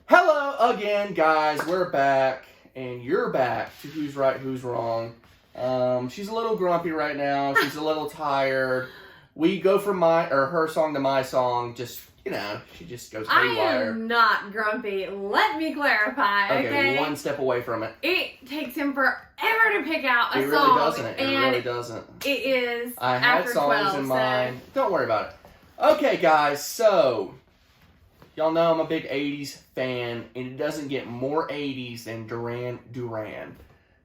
Hello again, guys. We're back, and you're back to Who's Right, Who's Wrong. She's a little grumpy right now. She's a little tired. We go from her song to my song. Just she just goes haywire. I am not grumpy. Let me clarify. Okay, one step away from it. It takes him forever to pick out a song. It really doesn't. It is. I had songs 12, in mind. Don't worry about it. Okay, guys. So. Y'all know I'm a big 80s fan, and it doesn't get more 80s than Duran.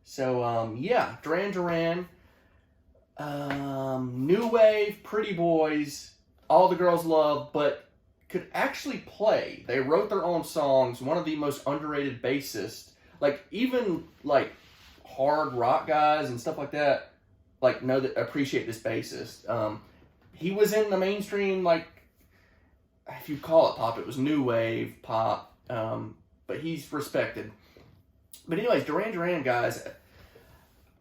So, yeah, Duran. New wave, pretty boys, all the girls love, but could actually play. They wrote their own songs, one of the most underrated bassists. Even hard rock guys and stuff like that, appreciate this bassist. He was in the mainstream, if you call it pop, it was new wave pop, but he's respected. But anyways, Duran, guys,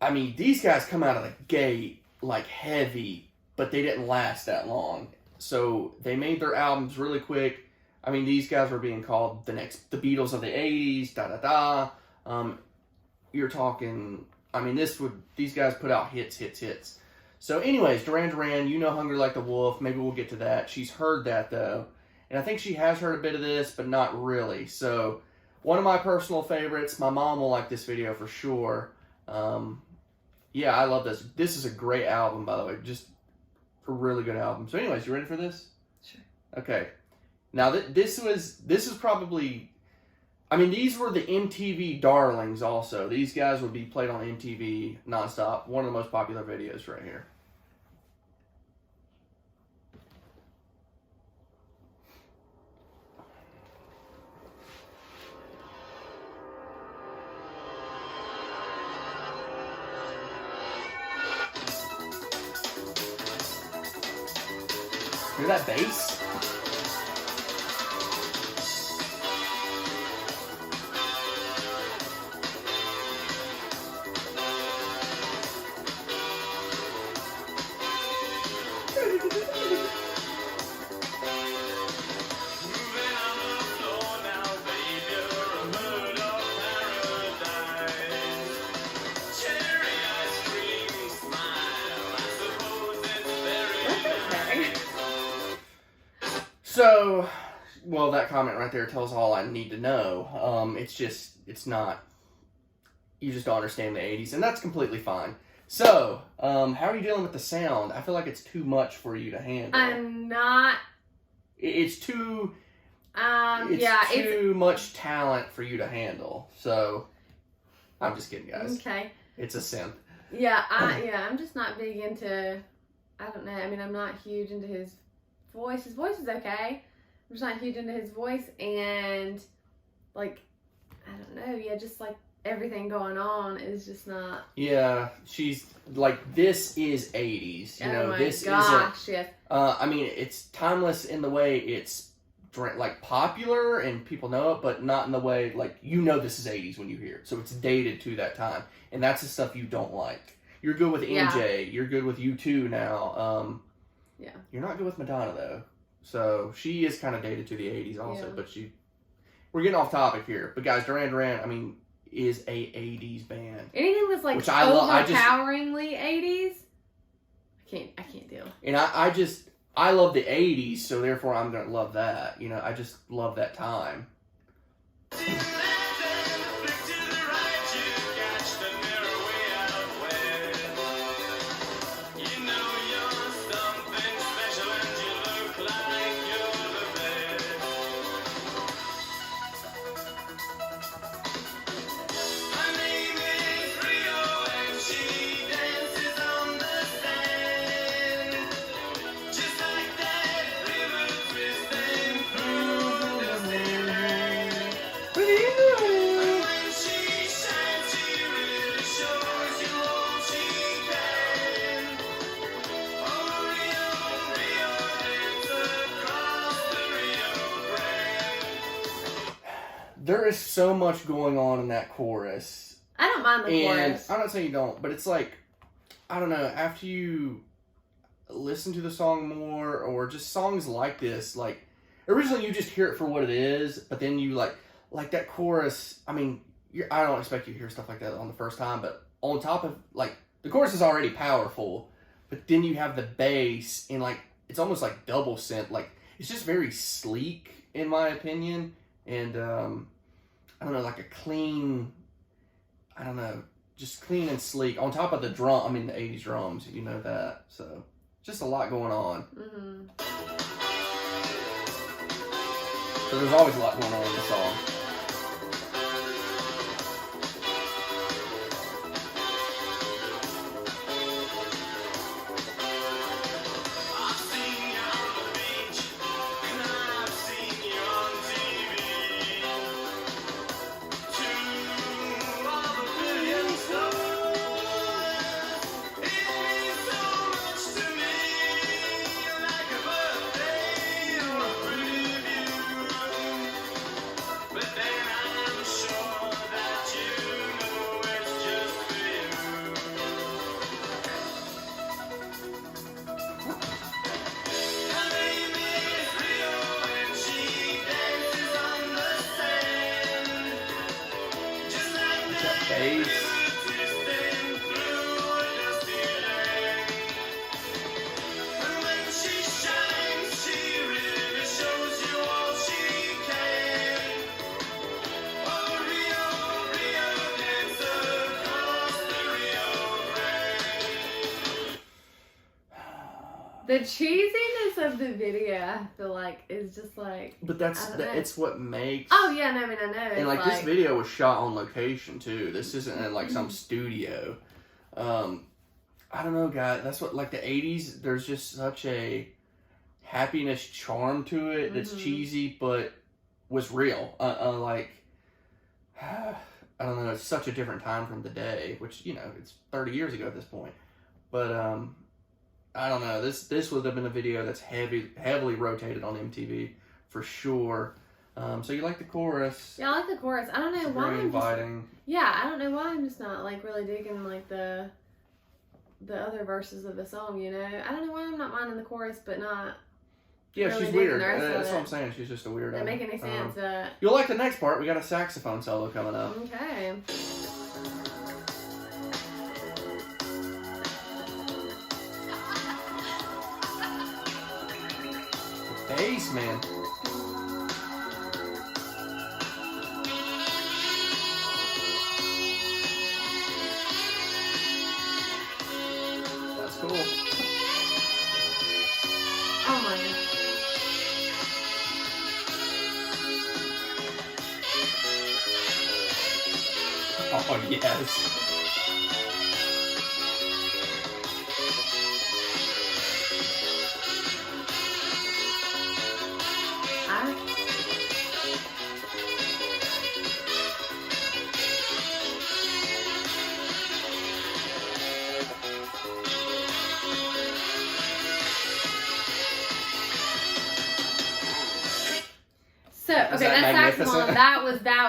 I mean, these guys come out of the gate heavy, but they didn't last that long. So they made their albums really quick. I mean, these guys were being called the Beatles of the 80s, You're talking, I mean, these guys put out hits. So anyways, Duran, you know Hungry Like the Wolf. Maybe we'll get to that. She's heard that, though. And I think she has heard a bit of this, but not really. So, one of my personal favorites. My mom will like this video for sure. Yeah, I love this. This is a great album, by the way. Just a really good album. So anyways, you ready for this? Sure. Okay. Now, this is probably... I mean, these were the MTV darlings also. These guys would be played on MTV nonstop. One of the most popular videos right here. Hear that bass? So, well, that comment right there tells all I need to know. It's not, you just don't understand the 80s, and that's completely fine. So, how are you dealing with the sound? I feel like it's too much for you to handle. I'm not. It's too, it's too much talent for you to handle. So, I'm just kidding, guys. Okay. It's a synth. Yeah, I'm just not big into, I don't know, I mean, I'm not huge into his voice. His voice is okay. I'm just not huge into his voice, and I don't know, just everything going on is just not. Yeah, she's this is 80s. This gosh, yes. I mean, it's timeless in the way it's popular and people know it, but not in the way this is 80s when you hear it. So it's dated to that time, and that's the stuff you don't like. You're good with MJ. Yeah. You're good with U2 now. Yeah. You're not good with Madonna, though. So, she is kind of dated to the 80s also, but we're getting off topic here. But guys, Duran, I mean, is a 80s band. Anything that's overpoweringly 80s, I can't deal. And I love the 80s, so therefore I'm going to love that. I just love that time. There is so much going on in that chorus. I don't mind the chorus. I'm not saying you don't, but it's I don't know, after you listen to the song more, or just songs like this, originally you just hear it for what it is, but then you like that chorus, I mean, I don't expect you to hear stuff like that on the first time, but on top of, like, the chorus is already powerful, but then you have the bass, and, like, it's almost like double synth. Like, it's just very sleek, in my opinion, and, I don't know, like a clean, I don't know, just clean and sleek. On top of the drum, I mean, the 80s drums, you know that, so, just a lot going on. Mm-hmm. So there's always a lot going on in the song. Bass. The cheesiness of the video, I feel like, is just like. But it's what makes. Oh yeah, no, I mean I know. And like this video was shot on location too. This isn't in like some studio. I don't know, guys. That's what, like, the 80s. There's just such a happiness charm to it that's cheesy, but was real. Like, I don't know. It's such a different time from today, which, you know, it's 30 years ago at this point. But I don't know. This would have been a video that's heavily rotated on MTV for sure. So you like the chorus? Yeah, I like the chorus. I don't know why. Very inviting. I don't know why I'm just not like really digging like the other verses of the song. You know, I don't know why I'm not minding the chorus, but not. Yeah, really she's weird. the rest of That's it. what I'm saying. She's just a weirdo. Doesn't make any sense. You'll like the next part. We got a saxophone solo coming up. Okay. Bass, man. That's cool. Oh my god. Oh, yes. So, okay, that saxophone, that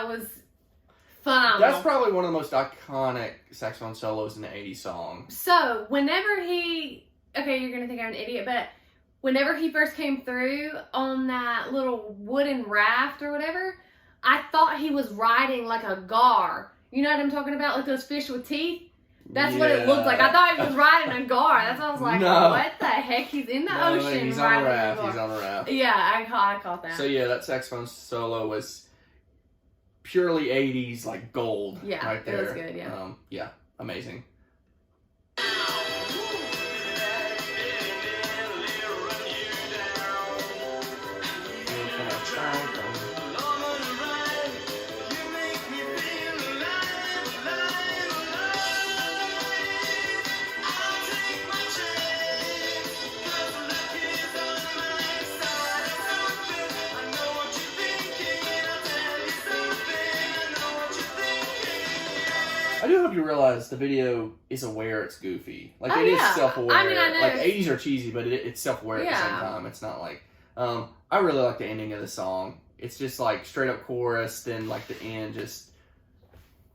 was phenomenal. That's probably one of the most iconic saxophone solos in the 80s song. So, whenever you're going to think I'm an idiot, but whenever he first came through on that little wooden raft or whatever, I thought he was riding like a gar. You know what I'm talking about? Like those fish with teeth? That's what it looked like. I thought he was riding a gar. That's why I was like, what the heck? He's in the ocean. He's on a raft. He's on a raft. Yeah, I caught that. So yeah, that saxophone solo was purely 80s, like gold. Yeah, right there. It was good, yeah. Yeah, amazing. I do hope you realize the video is aware it's goofy. Like, it is self-aware. I mean, I know. Like, 80s are cheesy, but it's self-aware at the same time. It's not like... I really like the ending of the song. It's just, like, straight-up chorus, then, like, the end just...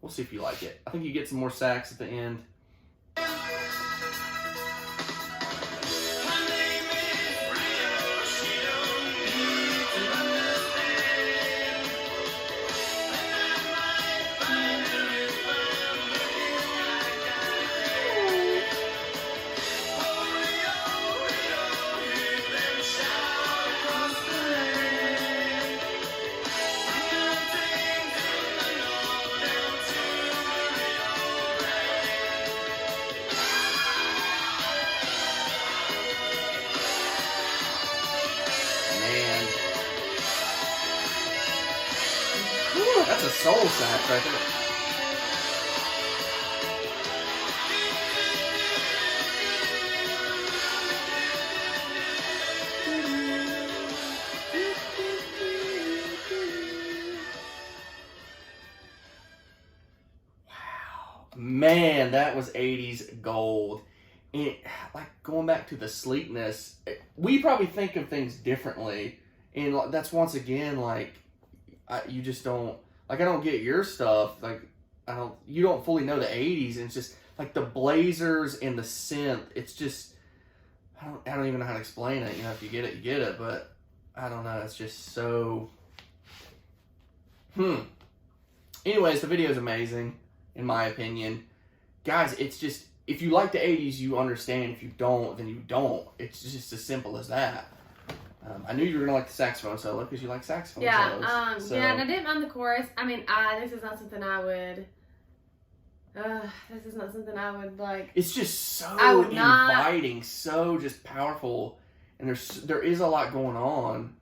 We'll see if you like it. I think you get some more sax at the end. That's a soul sax right there. Man, that was 80s gold. And like going back to the sleekness, we probably think of things differently. And that's once again, like, you just don't, like, I don't get your stuff. Like, you don't fully know the 80s. And it's just like the blazers and the synth. It's just, I don't even know how to explain it. You know, if you get it, you get it. But I don't know. It's just so, Anyways, the video is amazing, in my opinion. Guys, it's just, if you like the 80s, you understand. If you don't, then you don't. It's just as simple as that. I knew you were going to like the saxophone solo because you like saxophone solos. Yeah, and I didn't mind the chorus. I mean, this is not something I would, like. It's just so inviting, so just powerful, and there is a lot going on.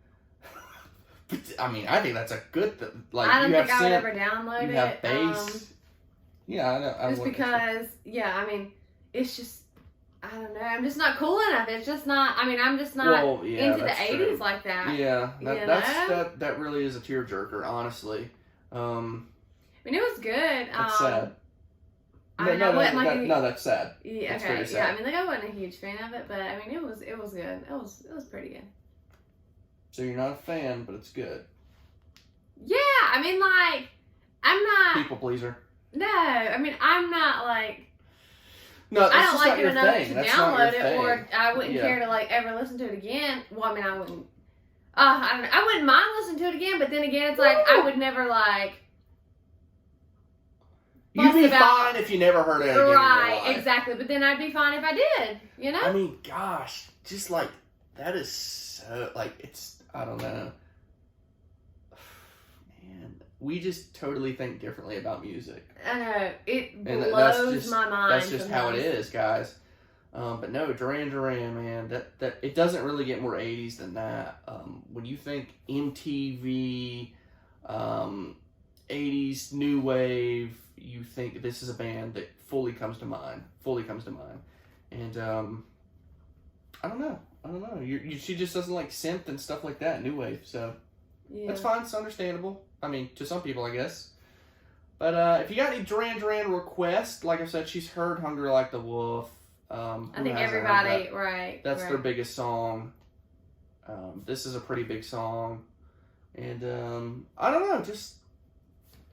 But, I mean, I think that's a good thing. Like, I don't think I would ever download it. You have bass. Yeah, I know. Just because, I mean, it's just, I don't know. I'm just not cool enough. It's just not, I mean, I'm just not into the 80s true. Like that. Yeah, that really is a tearjerker, honestly. I mean, it was good. That's sad. No, that's sad. Yeah, that's okay. Sad. Yeah, I mean, like, I wasn't a huge fan of it, but I mean, it was good. It was pretty good. So you're not a fan, but it's good. Yeah, I mean, like, I'm not people pleaser. No, I mean, I'm not like. No, I don't like it enough to that's download it, or I wouldn't care to like ever listen to it again. Well, I mean, I wouldn't. I don't know. I wouldn't mind listening to it again, but then again, it's like I would never like. You'd be fine if you never heard it again. Right, exactly. But then I'd be fine if I did. You know. I mean, gosh, just like that is so like it's. I don't know. Man, we just totally think differently about music. I know. It blows my mind. That's just how it is, guys. But no, Duran, man, that it doesn't really get more 80s than that. When you think MTV, 80s new wave, you think this is a band that fully comes to mind. And I don't know. She just doesn't like synth and stuff like that, new wave. So that's fine. It's understandable. I mean, to some people, I guess. But if you got any Duran requests, like I said, she's heard "Hunger Like the Wolf." I think everybody, right? That's their biggest song. This is a pretty big song, and I don't know. Just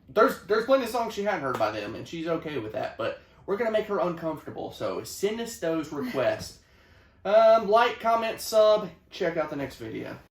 there's plenty of songs she hadn't heard by them, and she's okay with that. But we're gonna make her uncomfortable. So send us those requests. Like, comment, sub. Check out the next video.